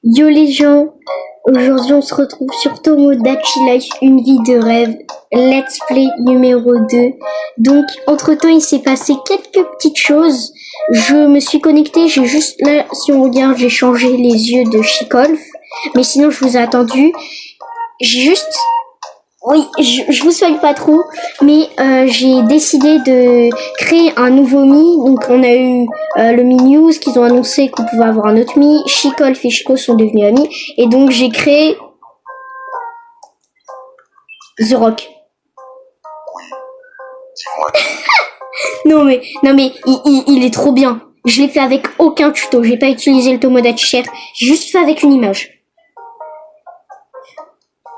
Yo les gens, aujourd'hui on se retrouve sur Tomodachi Life, une vie de rêve, let's play numéro 2. Donc entre temps il s'est passé quelques petites choses, je me suis connectée, j'ai juste là, si on regarde, j'ai changé les yeux de Shikolf, mais sinon je vous ai attendu, j'ai juste... Oui, je vous spoil pas trop, mais j'ai décidé de créer un nouveau Mi. Donc on a eu le Mi News qu'ils ont annoncé qu'on pouvait avoir un autre Mi. Shikolf et Chico sont devenus amis. Et donc j'ai créé The Rock. Oui, dis-moi. Non mais il est trop bien. Je l'ai fait avec aucun tuto, j'ai pas utilisé le Tomodachi Share, j'ai juste fait avec une image.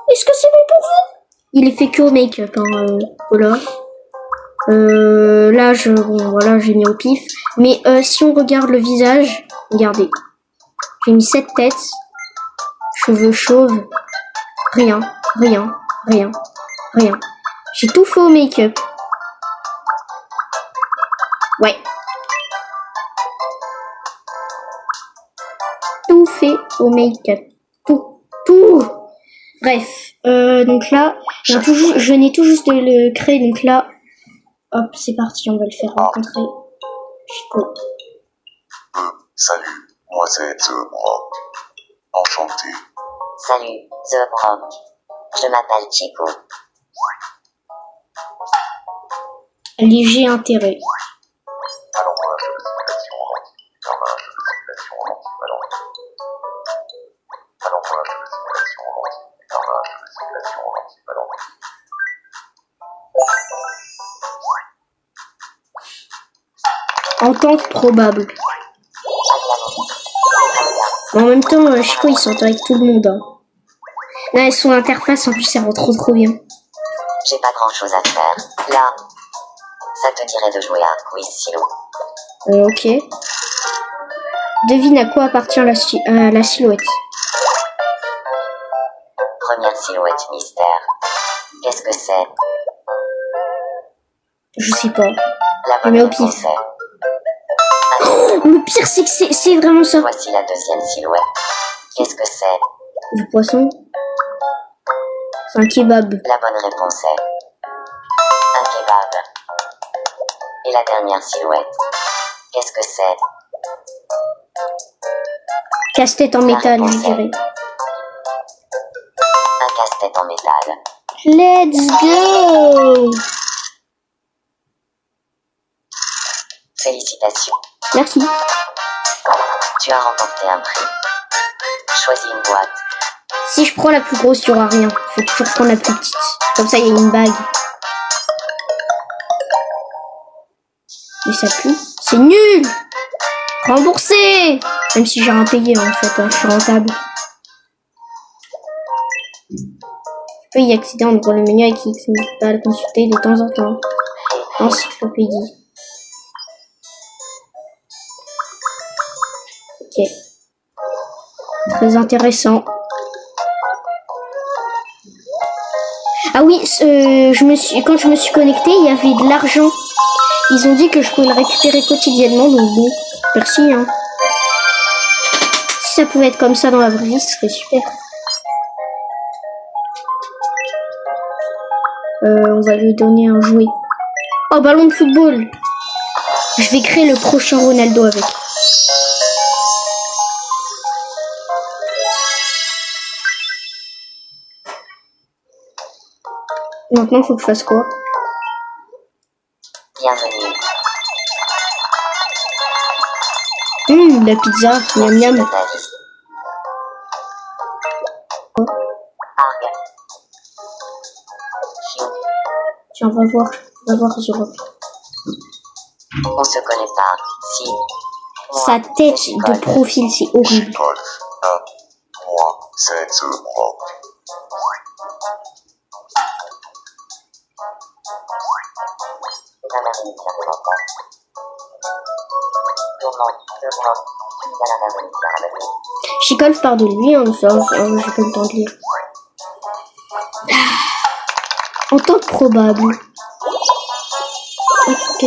Est-ce que c'est bon pour vous? Il est fait que au make-up, hein, voilà. Là, voilà, j'ai mis au pif. Mais si on regarde le visage, regardez. J'ai mis cette tête, cheveux chauves, rien. J'ai tout fait au make-up. Ouais. Tout fait au make-up. Tout. Bref, donc là, je n'ai tout juste de le créer, donc là, hop, c'est parti, on va le faire rencontrer. Chico. Salut, moi c'est The Rock. Enchanté. Salut, The Rock. Je m'appelle Chico. Léger intérêt. Alors moi je fais simulation ralenti. Alors là je fais simulation ralenti. Alors moi je fais simulation ralenti. Alors là je fais simulation ralenti. En tant que probable. Mais en même temps, Chico il s'entend avec tout le monde. Hein. Là, son interface en plus ça rend trop bien. J'ai pas grand chose à faire. Là, ça te dirait de jouer à un quiz silo. Ok. Devine à quoi appartient la silhouette. Première silhouette mystère. Qu'est-ce que c'est? Je sais pas. La bonne Mais au réponse pif. est... Le pire c'est que c'est vraiment ça. Voici la deuxième silhouette. Qu'est-ce que c'est? Du poisson. C'est un kebab. La bonne réponse est... un kebab. Et la dernière silhouette. Qu'est-ce que c'est? Casse-tête en métal, je dirais. Un casse-tête en métal. Let's go! Félicitations. Merci. Tu as remporté un prix. Choisis une boîte. Si je prends la plus grosse, il n'y aura rien. Faut toujours prendre la plus petite. Comme ça, il y a une bague. Mais ça pue. C'est nul! Remboursé! Même si j'ai rien payé, en fait. Hein, je suis rentable. Tu peux y accéder en ouvrant le menu avec X. N'hésite pas à le consulter de temps en temps. Encyclopédie. Ok. Très intéressant. Ah oui, quand je me suis connectée, il y avait de l'argent. Ils ont dit que je pouvais le récupérer quotidiennement, donc bon, merci. Hein. Si ça pouvait être comme ça dans la vraie vie, ce serait super. On va lui donner un jouet. Oh, ballon de football. Je vais créer le prochain Ronaldo avec. Maintenant, il faut que je fasse quoi? Bienvenue. La pizza, miam miam. De ta vie. Argue. Fiu. Tiens, on va voir The Rock. On se connaît pas. Si. Moi, Sa tête c'est de Chico. profil, c'est horrible. Golf. Moi c'est The Rock. Chicolf part de lui, hein, ça, j'ai pas le temps de lire. En tant que probable. Ok.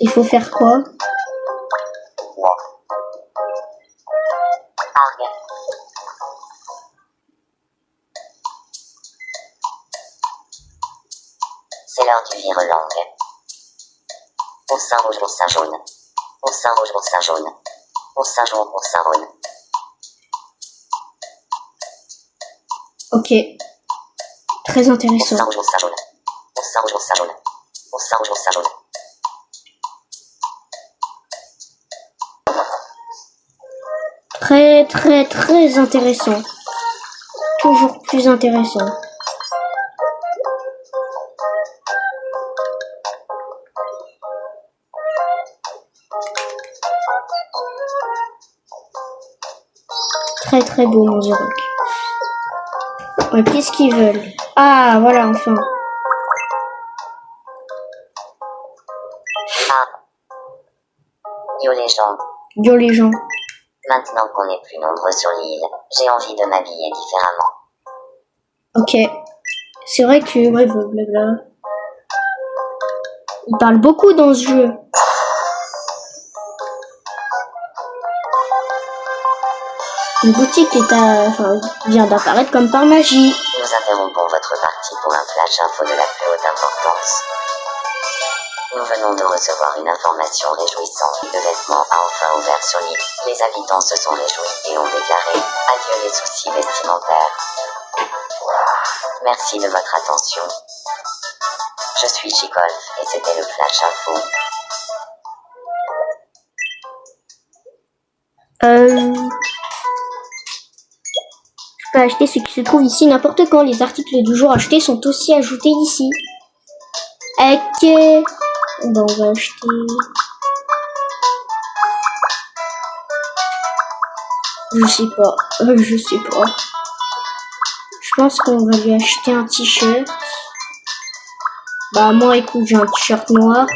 Il faut faire quoi? Moi. Argue. C'est l'heure du vire-langue. Oursin rouge, oursin jaune. Oursin rouge, oursin jaune. Oursin jaune, oursin jaune. Ok. Très intéressant. Oursin rouge, oursin jaune. Oursin rouge, oursin jaune. Oursin rouge, oursin jaune. Très très très intéressant. Toujours plus intéressant. Très très beau mon Zoroc. Ouais, qu'est-ce qu'ils veulent? Ah voilà enfin. Ah. Yo les gens. Yo les gens. Maintenant qu'on est plus nombreux sur l'île, j'ai envie de m'habiller différemment. Ok. C'est vrai que ouais blablabla. Il parle beaucoup dans ce jeu. Une boutique vient d'apparaître comme par magie. Nous interrompons votre partie pour un flash info de la plus haute importance. Nous venons de recevoir une information réjouissante. Le vêtement a enfin ouvert sur l'île. Les habitants se sont réjouis et ont déclaré « Adieu les soucis vestimentaires ». Merci de votre attention. Je suis Chikolf et c'était le flash info. Je peux acheter ce qui se trouve ici n'importe quand. Les articles du jour achetés sont aussi ajoutés ici. Ok. Bon, on va acheter. Je sais pas. Je pense qu'on va lui acheter un t-shirt. Bah moi écoute, j'ai un t-shirt noir.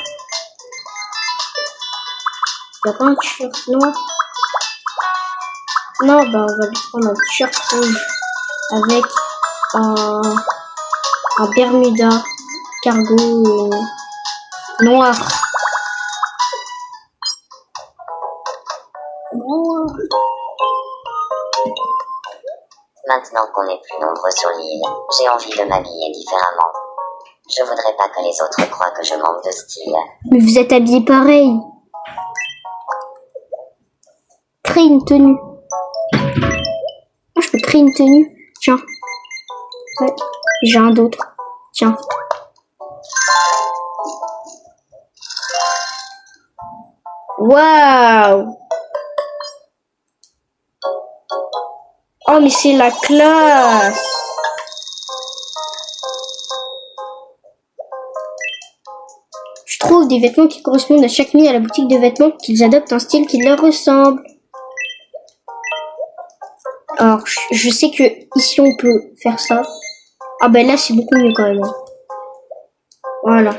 Y'a pas un t-shirt noir? Non, bah on va lui prendre un t-shirt rouge avec un Bermuda cargo noir. Maintenant qu'on est plus nombreux sur l'île, j'ai envie de m'habiller différemment. Je voudrais pas que les autres croient que je manque de style. Mais vous êtes habillés pareil. Crée une tenue. Moi, je peux créer une tenue. Tiens. Ouais. J'ai un d'autre. Tiens. Waouh. Oh, mais c'est la classe. Je trouve des vêtements qui correspondent à chaque nuit à la boutique de vêtements, qu'ils adoptent un style qui leur ressemble. Alors, je sais que ici on peut faire ça. Ah ben là c'est beaucoup mieux quand même. Voilà.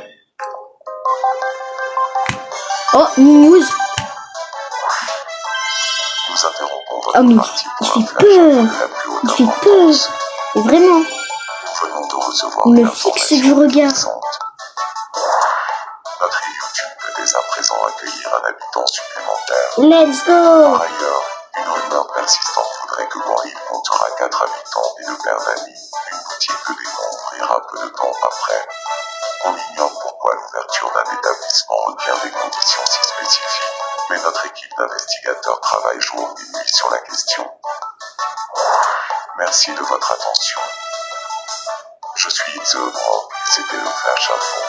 Oh, news. Nous interrompons Oh votre mais partie il pour un fait flash peur. info de la plus haute Il fait peur. importance. Mais vraiment. Nous venons de recevoir Il une me fixe information du regard. intéressante. Notre île YouTube peut dès à présent accueillir un habitant supplémentaire. Let's go. Par ailleurs, une rumeur persistante voudrait que quand l'île comptera 4 habitants et 2 paires d'amis, une boutique de démons ouvrira peu de temps après. On ignore pourquoi l'ouverture d'un établissement requiert des conditions si spécifiques, mais notre équipe d'investigateurs travaille jour et nuit sur la question. Merci de votre attention. Je suis The Brock et c'était le Flash Info.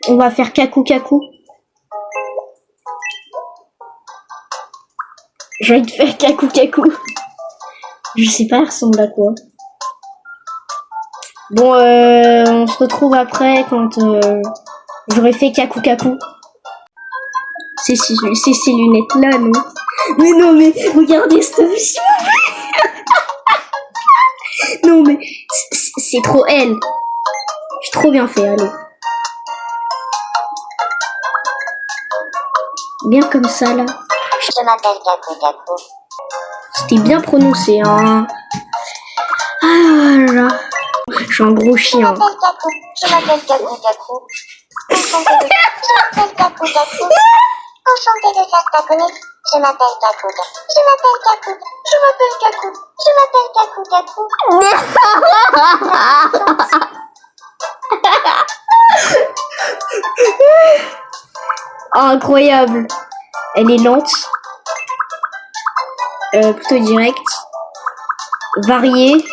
On va faire kakou kakou. J'ai envie de faire kakou kakou. Je sais pas, elle ressemble à quoi. Bon, on se retrouve après quand j'aurai fait kakou kakou. C'est ces lunettes là, non? Mais non, mais regardez cette option. Non, mais c'est trop elle. J'ai trop bien fait, allez. Bien comme ça, là. Je m'appelle Kakou Kakou. C'était bien prononcé, hein. Ah là là. Je suis un gros Je chien. m'appelle Kakou. Je m'appelle Kakou Kakou. Enchanté de... Je m'appelle Kakou Kakou. Enchanté de faire ta connaissance. Je m'appelle Kakou Kakou. Je m'appelle Kakou. Je m'appelle Kakou. Je m'appelle Kakou Kakou. Incroyable. Elle est lente. Plutôt directe. Variée.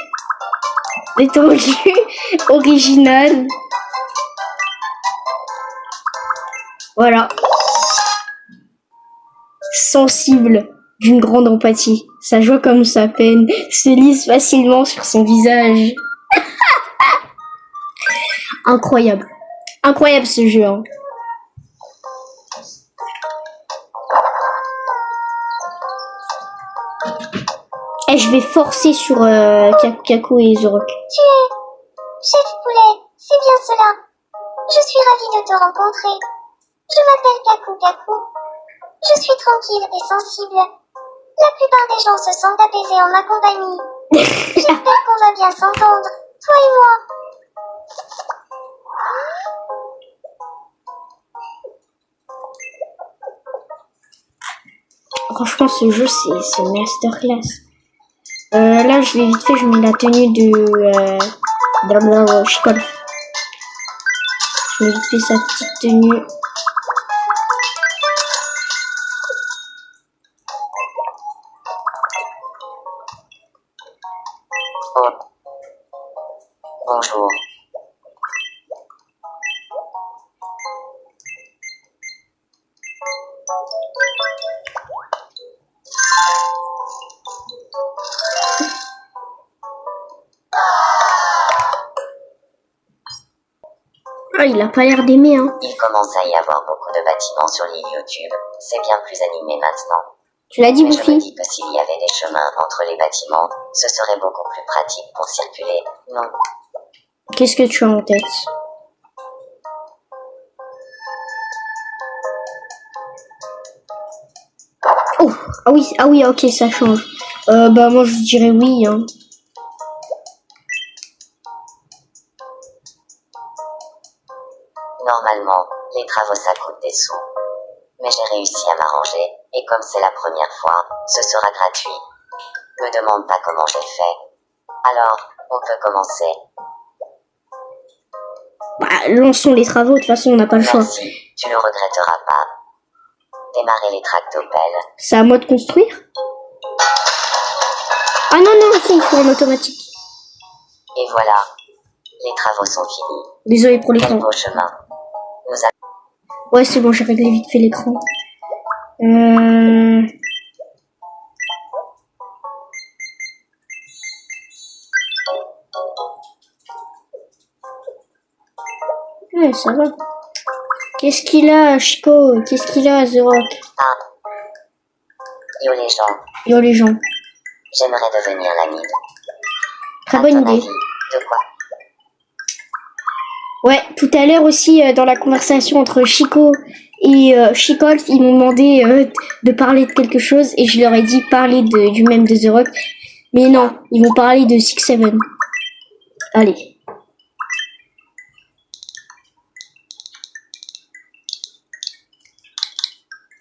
Détendue. Originale. Voilà. Sensible. D'une grande empathie. Sa joie comme sa peine se lise facilement sur son visage. Incroyable. Incroyable ce jeu, hein. Et je vais forcer sur Kakou et Zorok. Tu es... Chef Poulet, c'est bien cela. Je suis ravie de te rencontrer. Je m'appelle Kakou Kakou. Je suis tranquille et sensible. La plupart des gens se sentent apaisés en ma compagnie. J'espère qu'on va bien s'entendre, toi et moi. Franchement, ce jeu, c'est masterclass. Là, je vais vite fait, je mets la tenue de Chicolf. Je mets vite fait sa petite tenue. Oh. Bonjour. Ah, il a pas l'air d'aimer, hein. Il commence à y avoir beaucoup de bâtiments sur l'île YouTube. C'est bien plus animé maintenant. Tu l'as dit, Mais je me Buffy? dis que s'il y avait des chemins entre les bâtiments, ce serait beaucoup plus pratique pour circuler, non? Qu'est-ce que tu as en tête? Oh, ah oui, ok, ça change. Bah, moi, je dirais oui, hein. Normalement, les travaux ça coûte des sous. Mais j'ai réussi à m'arranger, et comme c'est la première fois, ce sera gratuit. Me demande pas comment j'ai fait. Alors, on peut commencer. Bah, lançons les travaux, de toute façon, on n'a pas le choix. Merci, tu ne regretteras pas. Démarrer les tractopelles. C'est à moi de construire? Ah non, ok, il faut en automatique. Et voilà. Les travaux sont finis. Désolé pour Quel l'écran. beau chemin. Nous Ouais, c'est bon, j'ai réglé vite fait l'écran. Ouais, ça va. Qu'est-ce qu'il a, Chico? Qu'est-ce qu'il a, Zorok? Ah. Yo les gens, Yo, les gens. j'aimerais devenir l'ami. Très À bonne ton idée. avis, de quoi? Ouais, tout à l'heure aussi, dans la conversation entre Chico et Chicolf, ils m'ont demandé de parler de quelque chose et je leur ai dit parler du même de The Rock. Mais non, ils vont parler de 6-7. Allez.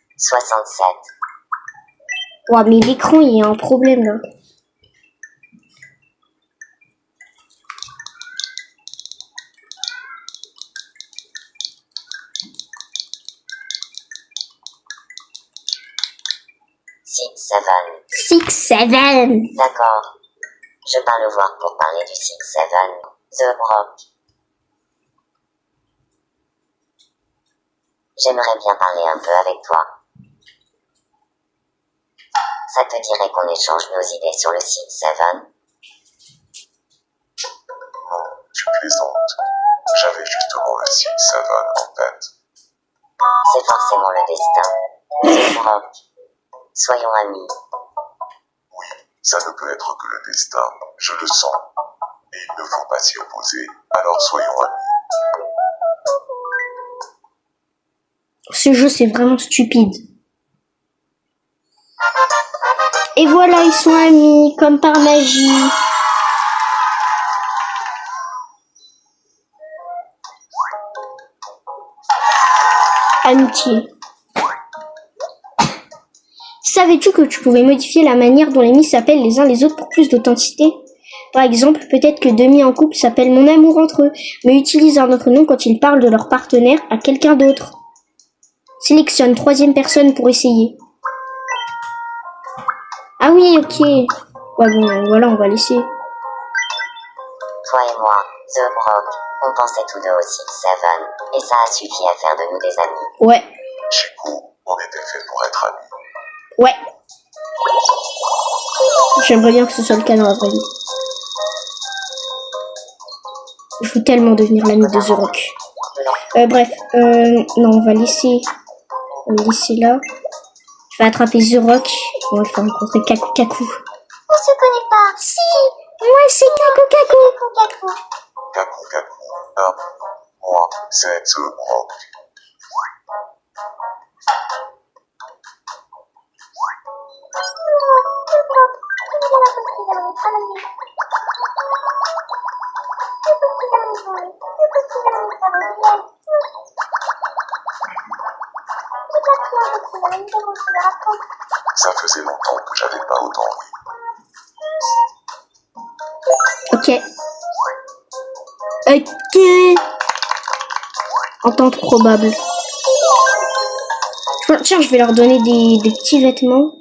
« 67. Ouais, mais l'écran, il y a un problème là. Six, seven. 6-7. D'accord. Je pars le voir pour parler du 6-7. The Rock. J'aimerais bien parler un peu avec toi. Ça te dirait qu'on échange nos idées sur le 6-7? Non, tu plaisantes. J'avais justement le 6-7 en tête. C'est forcément le destin. The Rock. Soyons amis. Oui, ça ne peut être que le destin, je le sens. Et il ne faut pas s'y opposer, alors soyons amis. Ce jeu, c'est vraiment stupide. Et voilà, ils sont amis, comme par magie. amitié. Savais-tu que tu pouvais modifier la manière dont les mis s'appellent les uns les autres pour plus d'authenticité? Par exemple, peut-être que deux mis en couple s'appellent mon amour entre eux, mais utilisent un autre nom quand ils parlent de leur partenaire à quelqu'un d'autre. Sélectionne troisième personne pour essayer. Ah oui, ok. Ouais, bon, voilà, on va laisser. Toi et moi, The Brock, on pensait tous deux aussi Seven, et ça a suffi à faire de nous des amis. Ouais, Chico, on était fait pour être amis. ouais. J'aimerais bien que ce soit le cas dans la vraie vie. Je veux tellement devenir l'ami de The Rock. Bref, non, on va laisser là. Je vais attraper The Rock. On va le faire rencontrer Kaku Kaku. On se connaît pas. Si, moi c'est Kaku Kaku. Kaku. Kaku Kaku, non. Moi, c'est The Brock. Ça faisait longtemps que j'avais pas autant ri. Ok. Ok. Entente probable. Tiens, je vais leur donner des petits vêtements.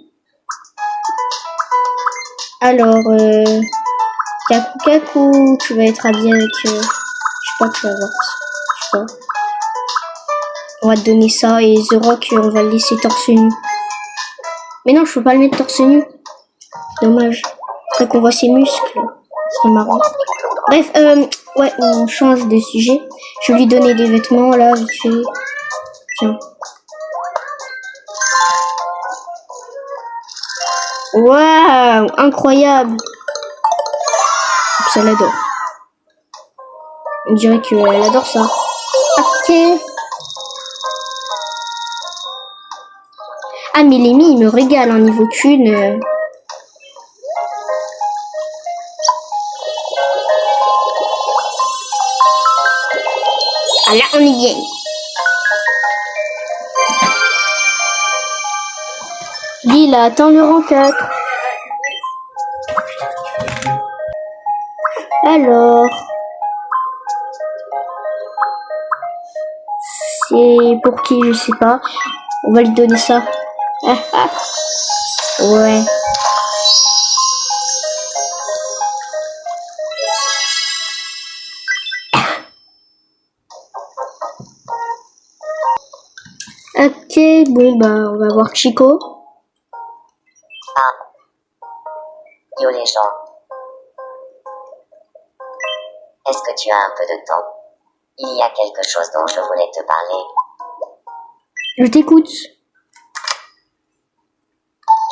Alors, Kaku Kaku, tu vas être habillé avec... je sais pas, tu vas voir. Je sais pas. On va te donner ça, et The Rock, on va le laisser torse nu. Mais non, je peux pas le mettre torse nu. Dommage. Faudrait qu'on voit ses muscles. Ce serait marrant. Bref, ouais, on change de sujet. Je vais lui donner des vêtements, là, vite fait. Tiens. Waouh, incroyable. Ça l'adore. On dirait qu'elle adore ça. Ok. Ah, mais Lémi, il me régale, hein, niveau thune. Ah là, on est bien. Lui, il a atteint le rang 4. Alors... c'est pour qui, je sais pas. On va lui donner ça. Ah, ah. Ouais. Ok, bon bah on va voir Chico. Ah. Yo les gens. Est-ce que tu as un peu de temps? Il y a quelque chose dont je voulais te parler. Je t'écoute.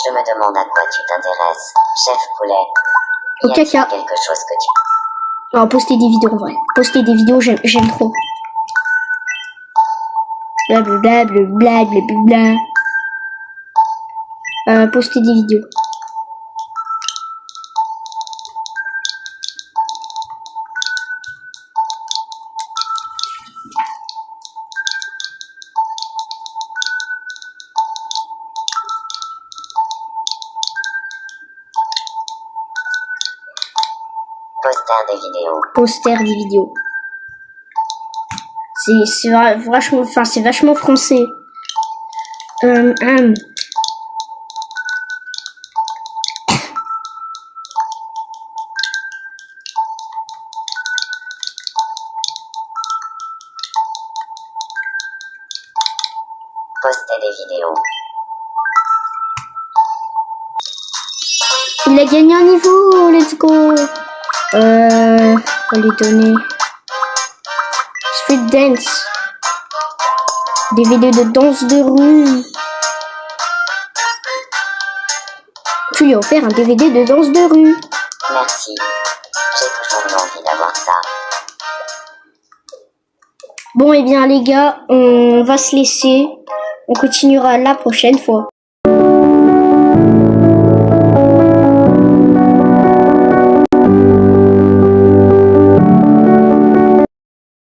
Je me demande à quoi tu t'intéresses, chef poulet. Au Y a-t-il caca. quelque chose que tu... Alors, poster des vidéos en vrai. Poster des vidéos, j'aime trop. Blablabla, blablabla. Poster des vidéos. Poster des vidéos. Poster des vidéos. C'est vachement, enfin c'est vachement français. Poster des vidéos. Il a gagné un niveau, let's go. On va lui donner Street Dance. Des vidéos de danse de rue. Tu lui as offert un DVD de danse de rue. Merci. J'ai toujours eu envie d'avoir ça. Bon, et bien les gars, on va se laisser. On continuera la prochaine fois.